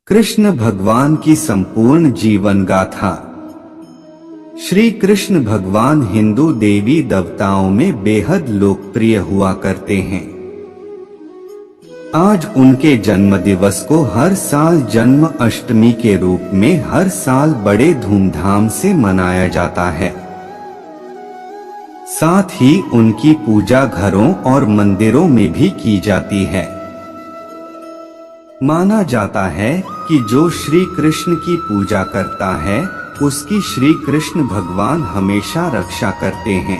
कृष्ण भगवान की संपूर्ण जीवन गाथा। श्री कृष्ण भगवान हिंदू देवी देवताओं में बेहद लोकप्रिय हुआ करते हैं। आज उनके जन्म दिवस को हर साल जन्म अष्टमी के रूप में हर साल बड़े धूमधाम से मनाया जाता है। साथ ही उनकी पूजा घरों और मंदिरों में भी की जाती है। माना जाता है कि जो श्री कृष्ण की पूजा करता है उसकी श्री कृष्ण भगवान हमेशा रक्षा करते हैं,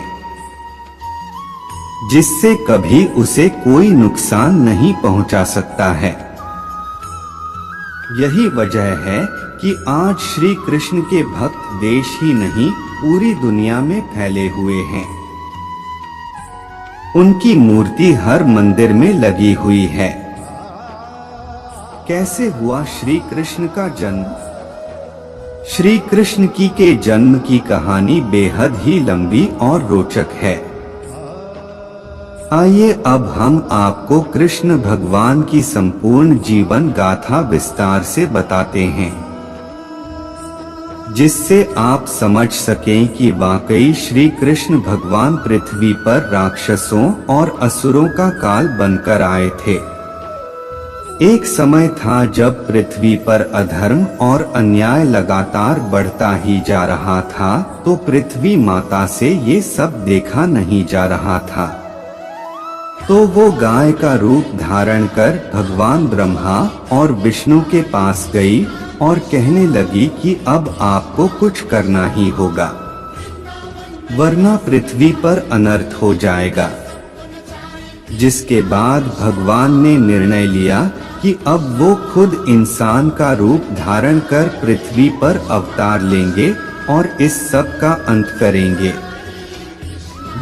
जिससे कभी उसे कोई नुकसान नहीं पहुंचा सकता है। यही वजह है कि आज श्री कृष्ण के भक्त देश ही नहीं पूरी दुनिया में फैले हुए हैं। उनकी मूर्ति हर मंदिर में लगी हुई है। कैसे हुआ श्री कृष्ण का जन्म? श्री कृष्ण की के जन्म की कहानी बेहद ही लंबी और रोचक है। आइए अब हम आपको कृष्ण भगवान की संपूर्ण जीवन गाथा विस्तार से बताते हैं, जिससे आप समझ सकें कि वाकई श्री कृष्ण भगवान पृथ्वी पर राक्षसों और असुरों का काल बनकर आए थे। एक समय था जब पृथ्वी पर अधर्म और अन्याय लगातार बढ़ता ही जा रहा था, तो पृथ्वी माता से ये सब देखा नहीं जा रहा था। तो वो गाय का रूप धारण कर भगवान ब्रह्मा और विष्णु के पास गई और कहने लगी कि अब आपको कुछ करना ही होगा, वरना पृथ्वी पर अनर्थ हो जाएगा। जिसके बाद भगवान ने निर्णय लिया कि अब वो खुद इंसान का रूप धारण कर पृथ्वी पर अवतार लेंगे और इस सब का अंत करेंगे।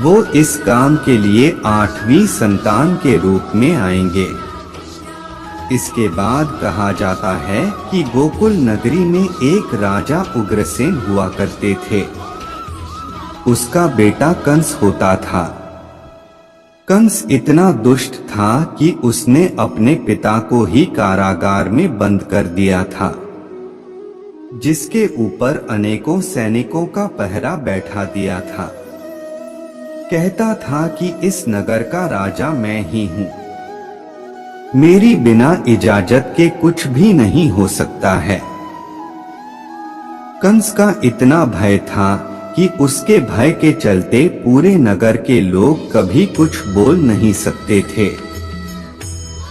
वो इस काम के लिए 8वीं संतान के रूप में आएंगे। इसके बाद कहा जाता है कि गोकुल नगरी में एक राजा उग्रसेन हुआ करते थे। उसका बेटा कंस होता था। कंस इतना दुष्ट था कि उसने अपने पिता को ही कारागार में बंद कर दिया था, जिसके ऊपर अनेकों सैनिकों का पहरा बैठा दिया था। कहता था कि इस नगर का राजा मैं ही हूँ, मेरी बिना इजाजत के कुछ भी नहीं हो सकता है। कंस का इतना भय था कि उसके भय के चलते पूरे नगर के लोग कभी कुछ बोल नहीं सकते थे।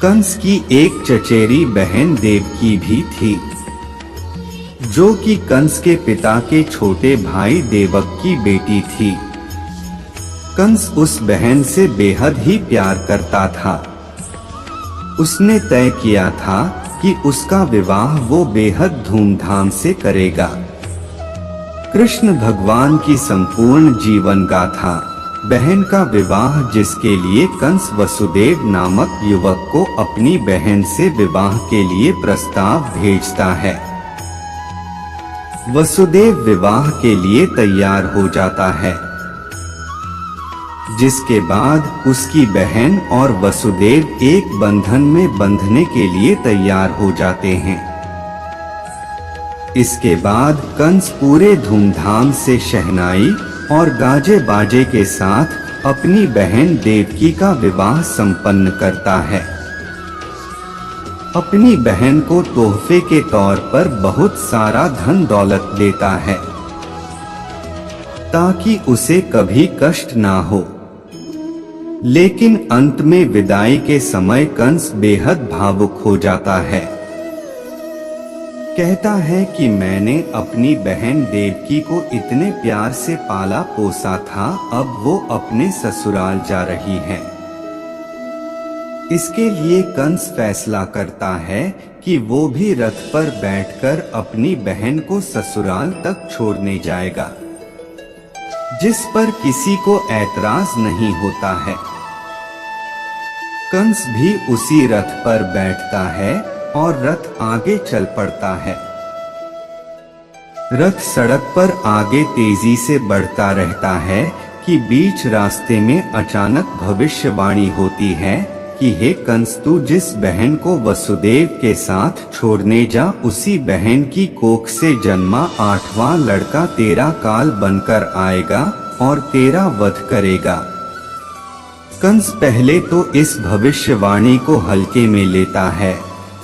कंस की एक चचेरी बहन देवकी भी थी, जो कि कंस के पिता के छोटे भाई देवक की बेटी थी। कंस उस बहन से बेहद ही प्यार करता था। उसने तय किया था कि उसका विवाह वो बेहद धूमधाम से करेगा। कृष्ण भगवान की संपूर्ण जीवन गाथा। बहन का विवाह, जिसके लिए कंस वसुदेव नामक युवक को अपनी बहन से विवाह के लिए प्रस्ताव भेजता है। वसुदेव विवाह के लिए तैयार हो जाता है, जिसके बाद उसकी बहन और वसुदेव एक बंधन में बंधने के लिए तैयार हो जाते हैं। इसके बाद कंस पूरे धूमधाम से शहनाई और गाजे बाजे के साथ अपनी बहन देवकी का विवाह संपन्न करता है। अपनी बहन को तोहफे के तौर पर बहुत सारा धन दौलत देता है, ताकि उसे कभी कष्ट ना हो। लेकिन अंत में विदाई के समय कंस बेहद भावुक हो जाता है। कहता है कि मैंने अपनी बहन देवकी को इतने प्यार से पाला पोसा था, अब वो अपने ससुराल जा रही है। इसके लिए कंस फैसला करता है कि वो भी रथ पर बैठकर अपनी बहन को ससुराल तक छोड़ने जाएगा, जिस पर किसी को ऐतराज नहीं होता है। कंस भी उसी रथ पर बैठता है और रथ आगे चल पड़ता है। रथ सड़क पर आगे तेजी से बढ़ता रहता है कि बीच रास्ते में अचानक भविष्यवाणी होती है कि हे कंस, तू जिस बहन को वसुदेव के साथ छोड़ने जा, उसी बहन की कोख से जन्मा 8वां लड़का तेरा काल बनकर आएगा और तेरा वध करेगा। कंस पहले तो इस भविष्यवाणी को हल्के में लेता है,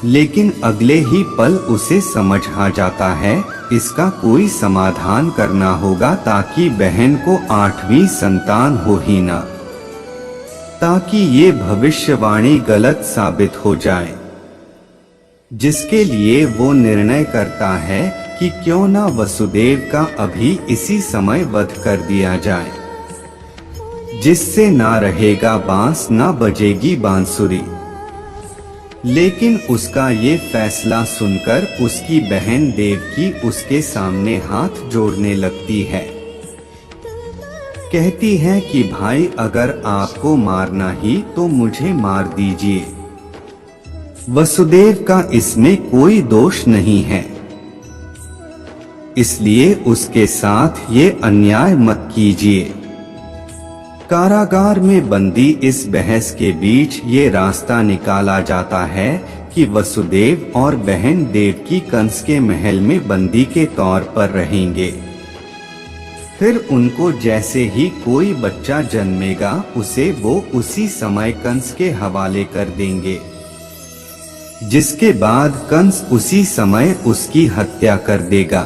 लेकिन अगले ही पल उसे समझ आ जाता है इसका कोई समाधान करना होगा, ताकि बहन को 8वीं संतान हो ही ना, ताकि ये भविष्यवाणी गलत साबित हो जाए। जिसके लिए वो निर्णय करता है कि क्यों ना वसुदेव का अभी इसी समय वध कर दिया जाए, जिससे ना रहेगा बांस ना बजेगी बांसुरी। लेकिन उसका ये फैसला सुनकर उसकी बहन देवकी उसके सामने हाथ जोड़ने लगती है। कहती है कि भाई, अगर आपको मारना ही तो मुझे मार दीजिए, वसुदेव का इसमें कोई दोष नहीं है, इसलिए उसके साथ ये अन्याय मत कीजिए। कारागार में बंदी इस बहस के बीच ये रास्ता निकाला जाता है कि वसुदेव और बहन देवकी कंस के महल में बंदी के तौर पर रहेंगे। फिर उनको जैसे ही कोई बच्चा जन्मेगा उसे वो उसी समय कंस के हवाले कर देंगे, जिसके बाद कंस उसी समय उसकी हत्या कर देगा,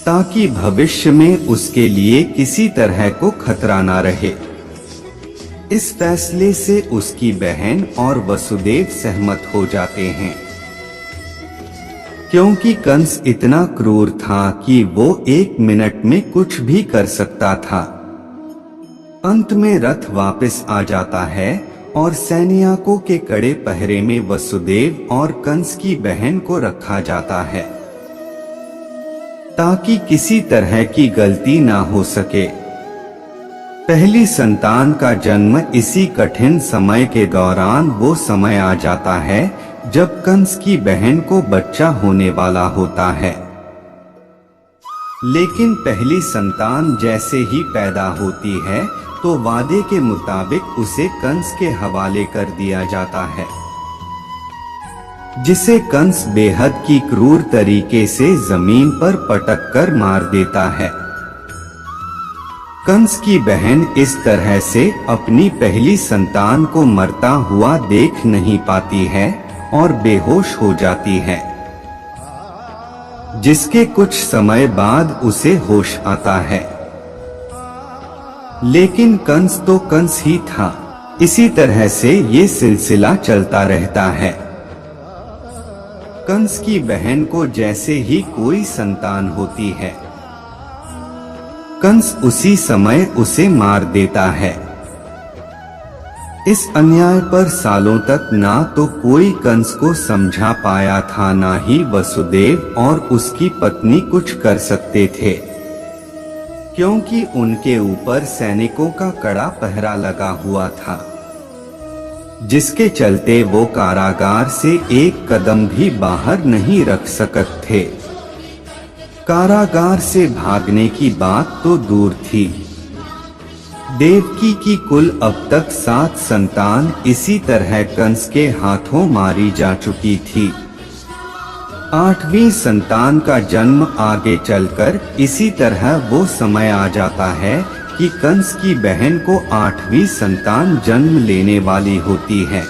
ताकि भविष्य में उसके लिए किसी तरह को खतरा ना रहे। इस फैसले से उसकी बहन और वसुदेव सहमत हो जाते हैं, क्योंकि कंस इतना क्रूर था कि वो 1 मिनट में कुछ भी कर सकता था। अंत में रथ वापस आ जाता है और सैनिकों के कड़े पहरे में वसुदेव और कंस की बहन को रखा जाता है, ताकि किसी तरह की गलती ना हो सके। पहली संतान का जन्म इसी कठिन समय के दौरान वो समय आ जाता है जब कंस की बहन को बच्चा होने वाला होता है। लेकिन पहली संतान जैसे ही पैदा होती है तो वादे के मुताबिक उसे कंस के हवाले कर दिया जाता है, जिसे कंस बेहद की क्रूर तरीके से जमीन पर पटक कर मार देता है। कंस की बहन इस तरह से अपनी पहली संतान को मरता हुआ देख नहीं पाती है और बेहोश हो जाती है, जिसके कुछ समय बाद उसे होश आता है। लेकिन कंस तो कंस ही था, इसी तरह से ये सिलसिला चलता रहता है। कंस की बहन को जैसे ही कोई संतान होती है, कंस उसी समय उसे मार देता है। इस अन्याय पर सालों तक ना तो कोई कंस को समझा पाया था, ना ही वसुदेव और उसकी पत्नी कुछ कर सकते थे, क्योंकि उनके ऊपर सैनिकों का कड़ा पहरा लगा हुआ था, जिसके चलते वो कारागार से एक कदम भी बाहर नहीं रख सकते थे। कारागार से भागने की बात तो दूर थी। देवकी की कुल अब तक 7 संतान इसी तरह कंस के हाथों मारी जा चुकी थी। 8वीं संतान का जन्म आगे चलकर इसी तरह वो समय आ जाता है कि कंस की बहन को 8वीं संतान जन्म लेने वाली होती है,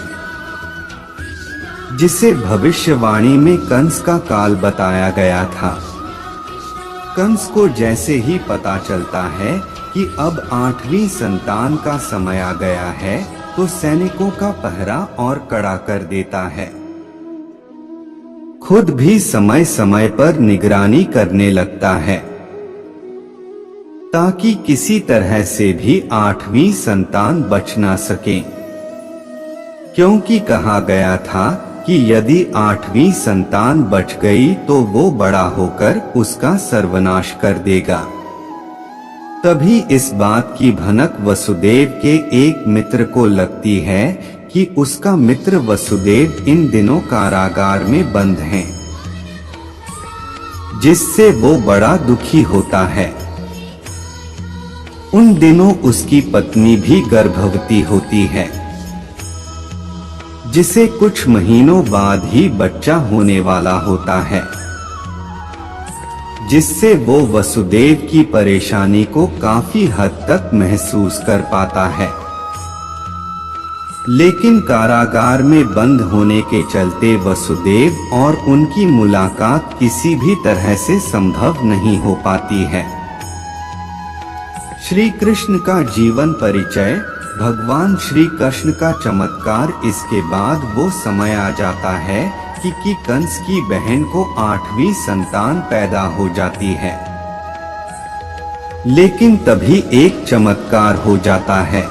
जिसे भविष्यवाणी में कंस का काल बताया गया था। कंस को जैसे ही पता चलता है कि अब 8वीं संतान का समय आ गया है, तो सैनिकों का पहरा और कड़ा कर देता है। खुद भी समय समय पर निगरानी करने लगता है, ताकि किसी तरह से भी 8वीं संतान बच ना सके, क्योंकि कहा गया था कि यदि 8वीं संतान बच गई तो वो बड़ा होकर उसका सर्वनाश कर देगा। तभी इस बात की भनक वसुदेव के एक मित्र को लगती है कि उसका मित्र वसुदेव इन दिनों कारागार में बंद हैं, जिससे वो बड़ा दुखी होता है। उन दिनों उसकी पत्नी भी गर्भवती होती है। जिसे कुछ महीनों बाद ही बच्चा होने वाला होता है, जिससे वो वसुदेव की परेशानी को काफी हद तक महसूस कर पाता है। लेकिन कारागार में बंद होने के चलते वसुदेव और उनकी मुलाकात किसी भी तरह से संभव नहीं हो पाती है। श्री कृष्ण का जीवन परिचय, भगवान श्री कृष्ण का चमत्कार। इसके बाद वो समय आ जाता है कि कंस की बहन को 8वीं संतान पैदा हो जाती है। लेकिन तभी एक चमत्कार हो जाता है।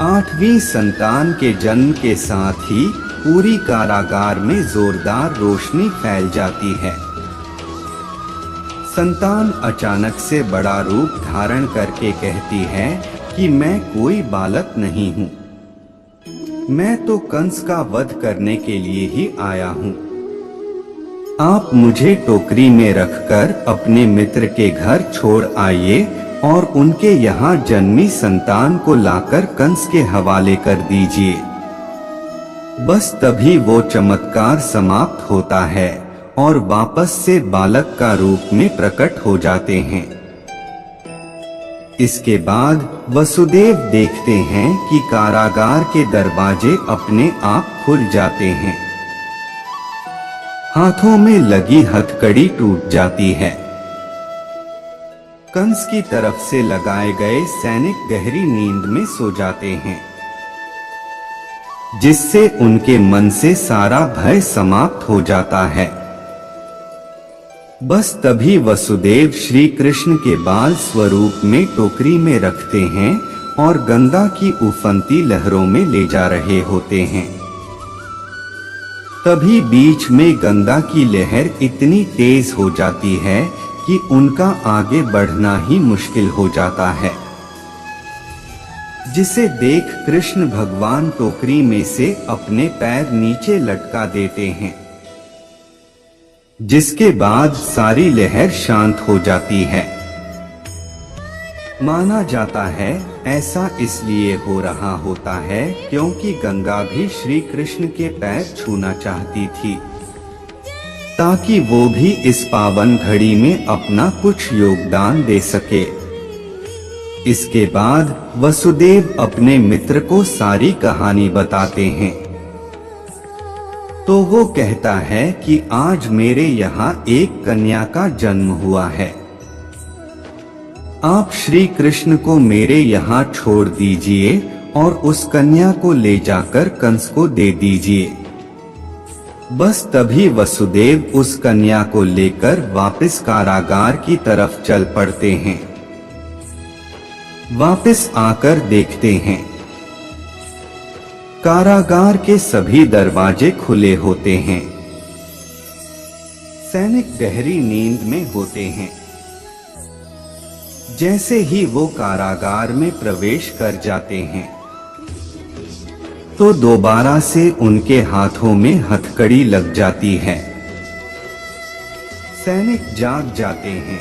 8वीं संतान के जन्म के साथ ही पूरी कारागार में जोरदार रोशनी फैल जाती है। संतान अचानक से बड़ा रूप धारण करके कहती है कि मैं कोई बालक नहीं हूँ, मैं तो कंस का वध करने के लिए ही आया हूँ। आप मुझे टोकरी में रखकर अपने मित्र के घर छोड़ आइए और उनके यहाँ जन्मी संतान को लाकर कंस के हवाले कर दीजिए। बस तभी वो चमत्कार समाप्त होता है और वापस से बालक का रूप में प्रकट हो जाते हैं। इसके बाद वसुदेव देखते हैं कि कारागार के दरवाजे अपने आप खुल जाते हैं। हाथों में लगी हथकड़ी टूट जाती है। कंस की तरफ से लगाए गए सैनिक गहरी नींद में सो जाते हैं, जिससे उनके मन से सारा भय समाप्त हो जाता है। बस तभी वसुदेव श्री कृष्ण के बाल स्वरूप में टोकरी में रखते हैं और गंगा की उफनती लहरों में ले जा रहे होते हैं। तभी बीच में गंगा की लहर इतनी तेज हो जाती है कि उनका आगे बढ़ना ही मुश्किल हो जाता है, जिसे देख कृष्ण भगवान टोकरी में से अपने पैर नीचे लटका देते हैं, जिसके बाद सारी लहर शांत हो जाती है। माना जाता है ऐसा इसलिए हो रहा होता है क्योंकि गंगा भी श्री कृष्ण के पैर छूना चाहती थी, ताकि वो भी इस पावन घड़ी में अपना कुछ योगदान दे सके। इसके बाद वसुदेव अपने मित्र को सारी कहानी बताते हैं, तो वो कहता है कि आज मेरे यहाँ एक कन्या का जन्म हुआ है, आप श्री कृष्ण को मेरे यहाँ छोड़ दीजिए और उस कन्या को ले जाकर कंस को दे दीजिए। बस तभी वसुदेव उस कन्या को लेकर वापस कारागार की तरफ चल पड़ते हैं। वापस आकर देखते हैं कारागार के सभी दरवाजे खुले होते हैं। सैनिक गहरी नींद में होते हैं। जैसे ही वो कारागार में प्रवेश कर जाते हैं तो दोबारा से उनके हाथों में हथकड़ी लग जाती है। सैनिक जाग जाते हैं।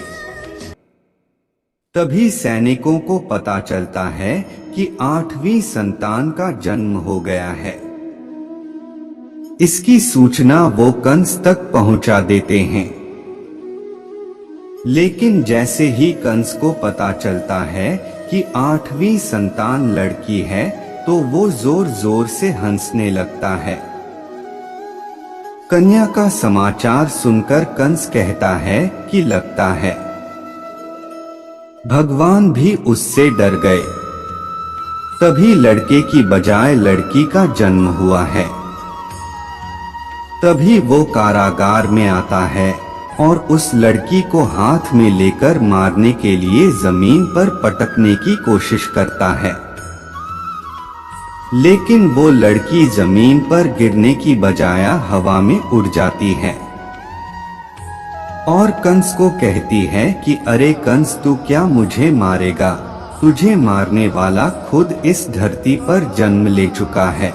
तभी सैनिकों को पता चलता है कि 8वीं संतान का जन्म हो गया है। इसकी सूचना वो कंस तक पहुंचा देते हैं। लेकिन जैसे ही कंस को पता चलता है कि 8वीं संतान लड़की है तो वो जोर जोर से हंसने लगता है। कन्या का समाचार सुनकर कंस कहता है कि लगता है भगवान भी उससे डर गए, तभी लड़के की बजाय लड़की का जन्म हुआ है। तभी वो कारागार में आता है और उस लड़की को हाथ में लेकर मारने के लिए जमीन पर पटकने की कोशिश करता है, लेकिन वो लड़की जमीन पर गिरने की बजाय हवा में उड़ जाती है और कंस को कहती है कि अरे कंस, तू क्या मुझे मारेगा? तुझे मारने वाला खुद इस धरती पर जन्म ले चुका है।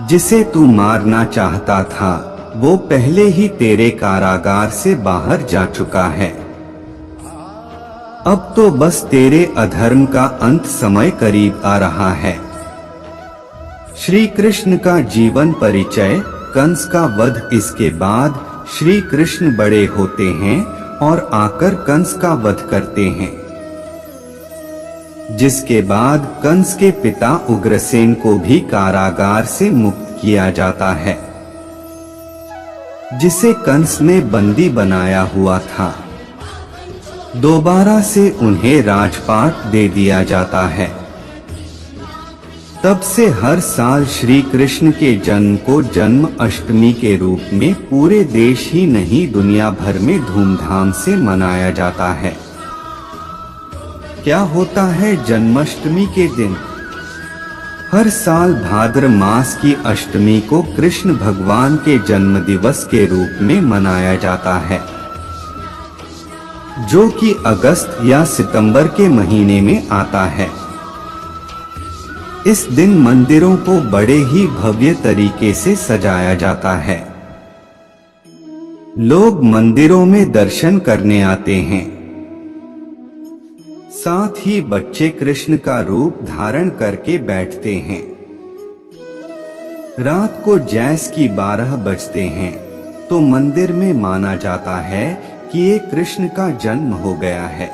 जिसे तू मारना चाहता था वो पहले ही तेरे कारागार से बाहर जा चुका है। अब तो बस तेरे अधर्म का अंत समय करीब आ रहा है। श्री कृष्ण का जीवन परिचय। कंस का वध। इसके बाद श्री कृष्ण बड़े होते हैं और आकर कंस का वध करते हैं, जिसके बाद कंस के पिता उग्रसेन को भी कारागार से मुक्त किया जाता है, जिसे कंस ने बंदी बनाया हुआ था। दोबारा से उन्हें राजपाट दे दिया जाता है। तब से हर साल श्री कृष्ण के जन्म को जन्म अष्टमी के रूप में पूरे देश ही नहीं दुनिया भर में धूमधाम से मनाया जाता है। क्या होता है जन्माष्टमी के दिन? हर साल भाद्र मास की अष्टमी को कृष्ण भगवान के जन्म दिवस के रूप में मनाया जाता है, जो कि अगस्त या सितंबर के महीने में आता है। इस दिन मंदिरों को बड़े ही भव्य तरीके से सजाया जाता है। लोग मंदिरों में दर्शन करने आते हैं। साथ ही बच्चे कृष्ण का रूप धारण करके बैठते हैं। रात को जैसे कि 12 बजते हैं तो मंदिर में माना जाता है कि ये कृष्ण का जन्म हो गया है।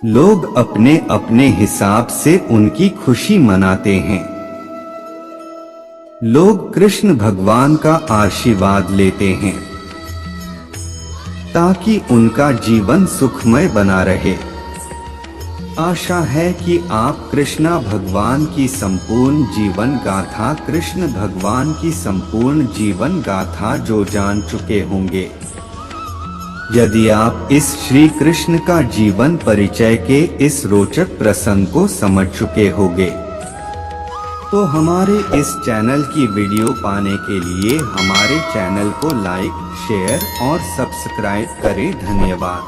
लोग अपने अपने हिसाब से उनकी खुशी मनाते हैं। लोग कृष्ण भगवान का आशीर्वाद लेते हैं ताकि उनका जीवन सुखमय बना रहे। आशा है कि आप कृष्णा भगवान की संपूर्ण जीवन गाथा कृष्ण भगवान की संपूर्ण जीवन गाथा जो जान चुके होंगे। यदि आप इस श्री कृष्ण का जीवन परिचय के इस रोचक प्रसंग को समझ चुके होंगे, तो हमारे इस चैनल की वीडियो पाने के लिए हमारे चैनल को लाइक, शेयर और सब्सक्राइब करें। धन्यवाद।